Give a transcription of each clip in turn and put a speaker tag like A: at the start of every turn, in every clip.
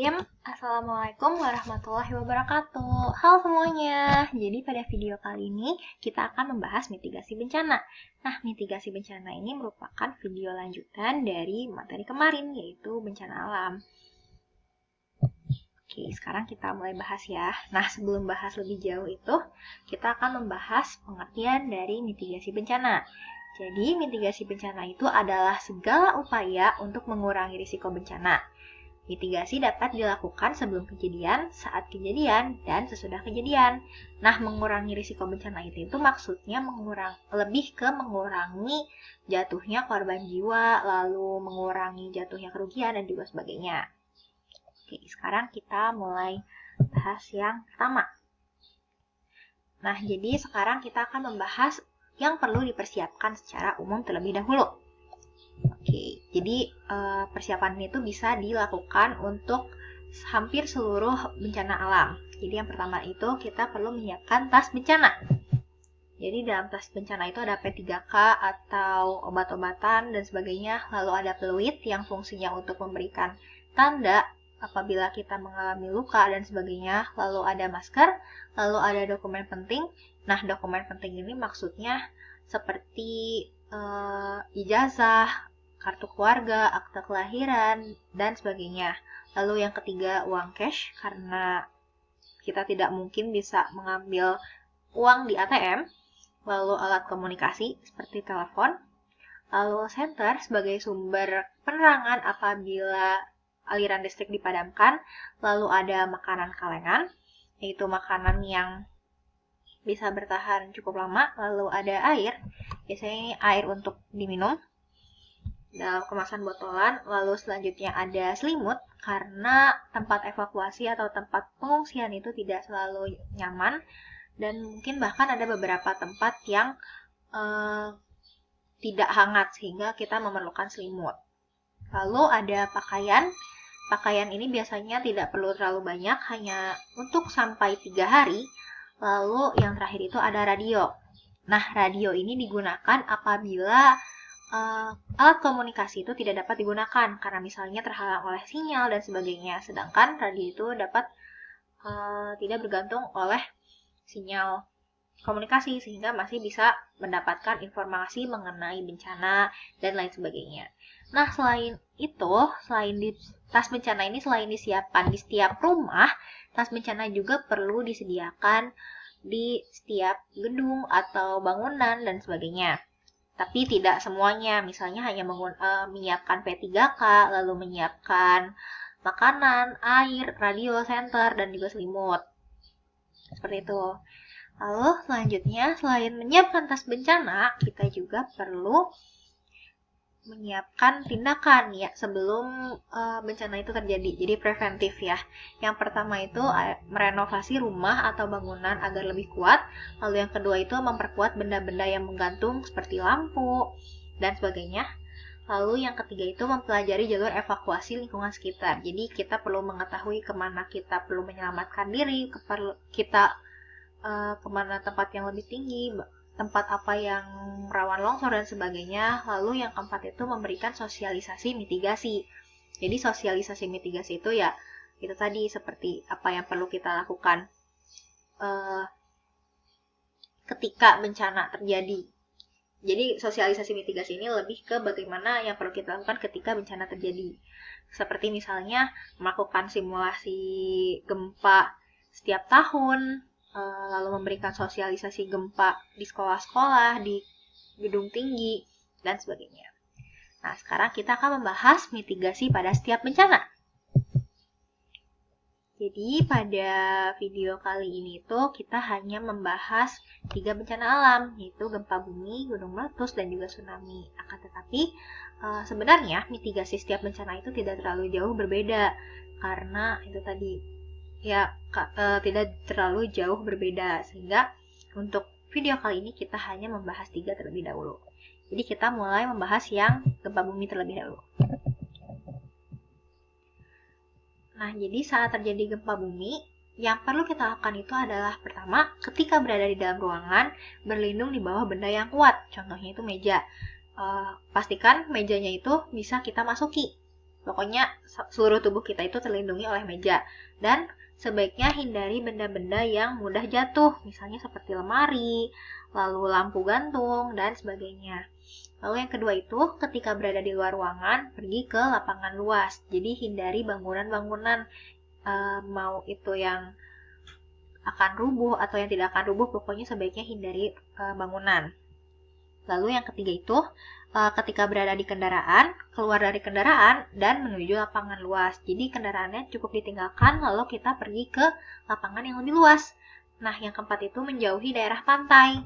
A: Bismillahirrahmanirrahim. Assalamualaikum warahmatullahi wabarakatuh. Halo semuanya. Jadi pada video kali ini kita akan membahas mitigasi bencana. Nah, mitigasi bencana ini merupakan video lanjutan dari materi kemarin, yaitu bencana alam. Oke, sekarang kita mulai bahas ya. Nah, sebelum bahas lebih jauh itu, kita akan membahas pengertian dari mitigasi bencana. Jadi, mitigasi bencana itu adalah segala upaya untuk mengurangi risiko bencana. Mitigasi dapat dilakukan sebelum kejadian, saat kejadian, dan sesudah kejadian. Nah, mengurangi risiko bencana itu maksudnya lebih ke mengurangi jatuhnya korban jiwa, lalu mengurangi jatuhnya kerugian, dan juga sebagainya. Oke, sekarang kita mulai bahas yang pertama. Nah, jadi sekarang kita akan membahas yang perlu dipersiapkan secara umum terlebih dahulu. Oke, jadi persiapan itu bisa dilakukan untuk hampir seluruh bencana alam. Jadi yang pertama itu kita perlu menyiapkan tas bencana. Jadi dalam tas bencana itu ada P3K atau obat-obatan dan sebagainya. Lalu ada peluit yang fungsinya untuk memberikan tanda apabila kita mengalami luka dan sebagainya. Lalu ada masker, lalu ada dokumen penting. Nah, dokumen penting ini maksudnya seperti ijazah, kartu keluarga, akta kelahiran, dan sebagainya. Lalu yang ketiga, uang cash, karena kita tidak mungkin bisa mengambil uang di ATM. Lalu alat komunikasi seperti telepon. Lalu senter sebagai sumber penerangan apabila aliran listrik dipadamkan. Lalu ada makanan kalengan, yaitu makanan yang bisa bertahan cukup lama. Lalu ada air, biasanya ini air untuk diminum dalam kemasan botolan. Lalu selanjutnya ada selimut, karena tempat evakuasi atau tempat pengungsian itu tidak selalu nyaman, dan mungkin bahkan ada beberapa tempat yang tidak hangat sehingga kita memerlukan selimut. Lalu ada pakaian. Pakaian ini biasanya tidak perlu terlalu banyak, hanya untuk sampai 3 hari. Lalu yang terakhir itu ada radio. Nah, radio ini digunakan apabila alat komunikasi itu tidak dapat digunakan karena misalnya terhalang oleh sinyal dan sebagainya. Sedangkan radio itu dapat tidak bergantung oleh sinyal komunikasi sehingga masih bisa mendapatkan informasi mengenai bencana dan lain sebagainya. Nah, selain itu, selain di tas bencana ini selain disiapkan di setiap rumah, tas bencana juga perlu disediakan di setiap gedung atau bangunan dan sebagainya. Tapi tidak semuanya, misalnya hanya menyiapkan P3K, lalu menyiapkan makanan, air, radio, senter, dan juga selimut. Seperti itu. Lalu selanjutnya, selain menyiapkan tas bencana, kita juga perlu menyiapkan tindakan ya sebelum bencana itu terjadi. Jadi preventif ya. Yang pertama itu merenovasi rumah atau bangunan agar lebih kuat. Lalu yang kedua itu memperkuat benda-benda yang menggantung seperti lampu dan sebagainya. Lalu yang ketiga itu mempelajari jalur evakuasi lingkungan sekitar. Jadi kita perlu mengetahui kemana kita perlu menyelamatkan diri, kita kemana tempat yang lebih tinggi, tempat apa yang rawan longsor dan sebagainya. Lalu yang keempat itu memberikan sosialisasi mitigasi. Jadi sosialisasi mitigasi itu ya itu tadi seperti apa yang perlu kita lakukan ketika bencana terjadi. Jadi sosialisasi mitigasi ini lebih ke bagaimana yang perlu kita lakukan ketika bencana terjadi. Seperti misalnya melakukan simulasi gempa setiap tahun, lalu memberikan sosialisasi gempa di sekolah-sekolah, di gedung tinggi, dan sebagainya. Nah, sekarang kita akan membahas mitigasi pada setiap bencana. Jadi, pada video kali ini tuh kita hanya membahas 3 bencana alam, yaitu gempa bumi, gunung meletus, dan juga tsunami. Akan tetapi, sebenarnya mitigasi setiap bencana itu tidak terlalu jauh berbeda, karena itu tadi ya tidak terlalu jauh berbeda, sehingga untuk video kali ini kita hanya membahas 3 terlebih dahulu. Jadi kita mulai membahas yang gempa bumi terlebih dahulu. Nah, jadi saat terjadi gempa bumi, yang perlu kita lakukan itu adalah pertama, ketika berada di dalam ruangan, berlindung di bawah benda yang kuat. Contohnya itu meja. Pastikan mejanya itu bisa kita masuki. Pokoknya seluruh tubuh kita itu terlindungi oleh meja. Dan sebaiknya hindari benda-benda yang mudah jatuh, misalnya seperti lemari, lalu lampu gantung, dan sebagainya. Lalu yang kedua itu, ketika berada di luar ruangan, pergi ke lapangan luas. Jadi hindari bangunan-bangunan, mau itu yang akan rubuh atau yang tidak akan rubuh, pokoknya sebaiknya hindari bangunan. Lalu yang ketiga itu, ketika berada di kendaraan, keluar dari kendaraan dan menuju lapangan luas. Jadi kendaraannya cukup ditinggalkan, lalu kita pergi ke lapangan yang lebih luas. Nah, yang keempat itu menjauhi daerah pantai.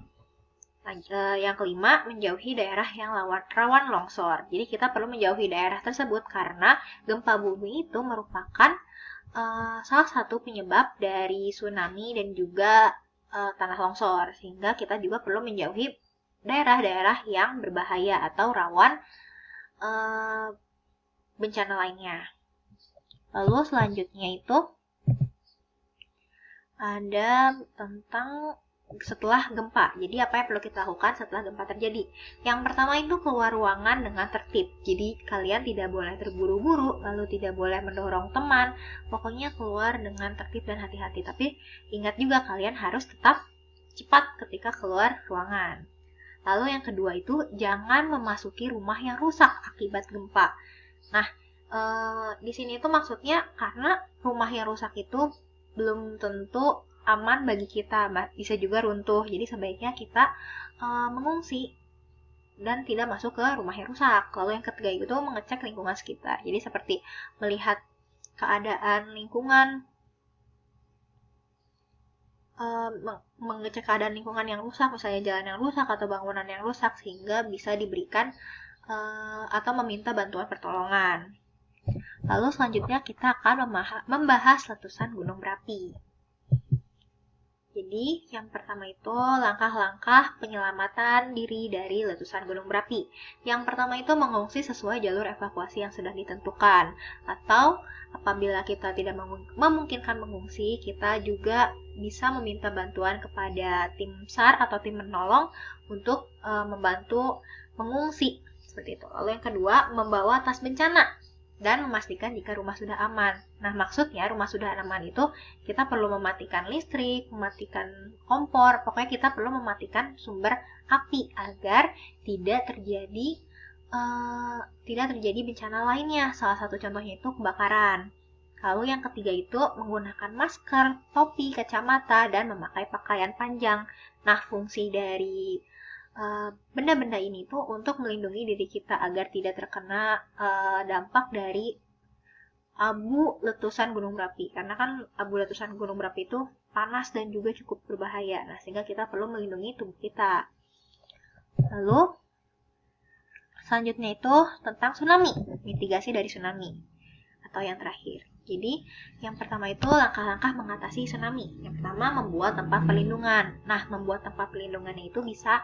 A: Yang kelima, menjauhi daerah yang rawan longsor. Jadi kita perlu menjauhi daerah tersebut karena gempa bumi itu merupakan salah satu penyebab dari tsunami dan juga tanah longsor. Sehingga kita juga perlu menjauhi daerah-daerah yang berbahaya atau rawan bencana lainnya. Lalu selanjutnya itu ada tentang setelah gempa. Jadi apa yang perlu kita lakukan setelah gempa terjadi? Yang pertama itu keluar ruangan dengan tertib. Jadi kalian tidak boleh terburu-buru, lalu tidak boleh mendorong teman. Pokoknya keluar dengan tertib dan hati-hati. Tapi ingat juga kalian harus tetap cepat ketika keluar ruangan. Lalu yang kedua itu jangan memasuki rumah yang rusak akibat gempa. Nah, di sini itu maksudnya karena rumah yang rusak itu belum tentu aman bagi kita, bisa juga runtuh. Jadi sebaiknya kita mengungsi dan tidak masuk ke rumah yang rusak. Lalu yang ketiga itu mengecek lingkungan sekitar. Jadi seperti melihat keadaan lingkungan, mengecek keadaan lingkungan yang rusak, misalnya jalan yang rusak atau bangunan yang rusak, sehingga bisa diberikan atau meminta bantuan pertolongan. Lalu selanjutnya kita akan membahas letusan gunung berapi. Jadi yang pertama itu langkah-langkah penyelamatan diri dari letusan gunung berapi. Yang pertama itu mengungsi sesuai jalur evakuasi yang sudah ditentukan. Atau apabila kita tidak memungkinkan mengungsi, kita juga bisa meminta bantuan kepada tim SAR atau tim menolong untuk membantu mengungsi. Seperti itu. Lalu yang kedua, membawa tas bencana dan memastikan jika rumah sudah aman. Nah, maksudnya rumah sudah aman itu kita perlu mematikan listrik, mematikan kompor, pokoknya kita perlu mematikan sumber api agar tidak terjadi bencana lainnya. Salah satu contohnya itu kebakaran. Lalu yang ketiga itu menggunakan masker, topi, kacamata, dan memakai pakaian panjang. Nah, fungsi dari benda-benda ini tuh untuk melindungi diri kita agar tidak terkena dampak dari abu letusan gunung berapi. Karena kan abu letusan gunung berapi itu panas dan juga cukup berbahaya. Nah, sehingga kita perlu melindungi tubuh kita. Lalu selanjutnya itu tentang tsunami, mitigasi dari tsunami atau yang terakhir. Jadi, yang pertama itu langkah-langkah mengatasi tsunami. Yang pertama, membuat tempat perlindungan. Nah, membuat tempat perlindungannya itu bisa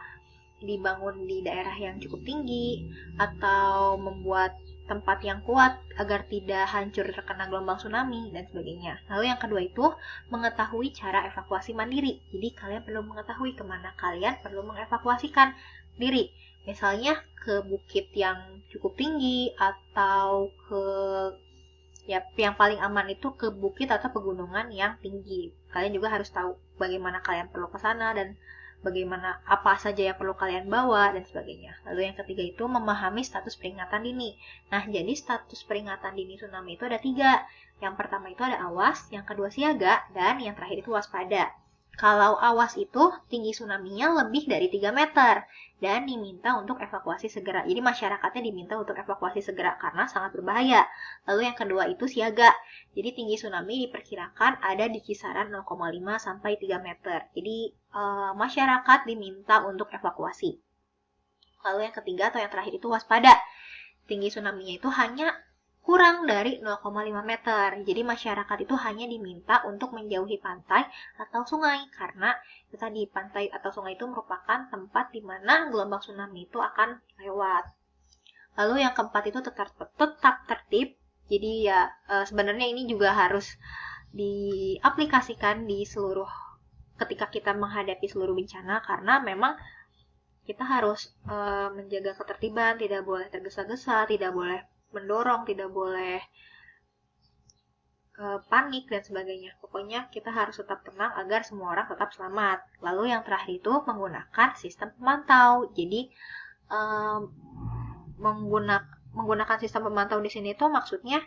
A: dibangun di daerah yang cukup tinggi atau membuat tempat yang kuat agar tidak hancur terkena gelombang tsunami dan sebagainya. Lalu yang kedua itu mengetahui cara evakuasi mandiri. Jadi kalian perlu mengetahui kemana kalian perlu mengevakuasikan diri. Misalnya ke bukit yang cukup tinggi atau ke yang paling aman itu ke bukit atau pegunungan yang tinggi. Kalian juga harus tahu bagaimana kalian perlu ke sana dan bagaimana apa saja yang perlu kalian bawa dan sebagainya. Lalu yang ketiga itu memahami status peringatan dini. Nah, jadi status peringatan dini tsunami itu ada 3. Yang pertama itu ada awas, yang kedua siaga, dan yang terakhir itu waspada. Kalau awas itu tinggi tsunami-nya lebih dari 3 meter dan diminta untuk evakuasi segera. Jadi masyarakatnya diminta untuk evakuasi segera karena sangat berbahaya. Lalu yang kedua itu siaga. Jadi tinggi tsunami diperkirakan ada di kisaran 0,5 sampai 3 meter. Jadi masyarakat diminta untuk evakuasi. Lalu yang ketiga atau yang terakhir itu waspada. Tinggi tsunami-nya itu hanya kurang dari 0,5 meter. Jadi masyarakat itu hanya diminta untuk menjauhi pantai atau sungai karena tadi pantai atau sungai itu merupakan tempat di mana gelombang tsunami itu akan lewat. Lalu yang keempat itu tetap tertib. Jadi ya sebenarnya ini juga harus diaplikasikan di seluruh ketika kita menghadapi seluruh bencana karena memang kita harus menjaga ketertiban, tidak boleh tergesa-gesa, tidak boleh mendorong, tidak boleh panik dan sebagainya. Pokoknya kita harus tetap tenang agar semua orang tetap selamat. Lalu yang terakhir itu menggunakan sistem pemantau. Jadi menggunakan sistem pemantau di sini itu maksudnya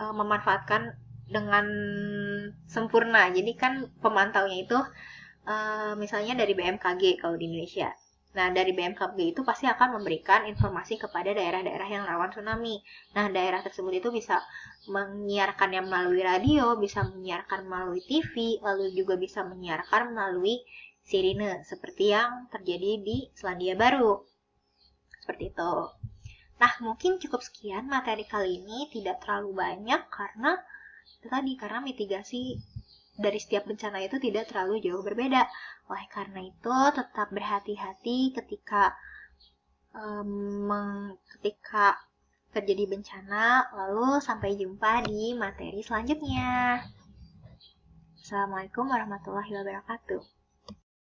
A: memanfaatkan dengan sempurna. Jadi kan pemantaunya itu misalnya dari BMKG kalau di Indonesia. Nah, dari BMKG itu pasti akan memberikan informasi kepada daerah-daerah yang rawan tsunami. Nah, daerah tersebut itu bisa menyiarkannya melalui radio, bisa menyiarkan melalui TV, lalu juga bisa menyiarkan melalui sirine, seperti yang terjadi di Selandia Baru. Seperti itu. Nah, mungkin cukup sekian materi kali ini, tidak terlalu banyak karena mitigasi dari setiap bencana itu tidak terlalu jauh berbeda. Oleh karena itu, tetap berhati-hati ketika terjadi bencana. Lalu sampai jumpa di materi selanjutnya. Assalamualaikum warahmatullahi wabarakatuh.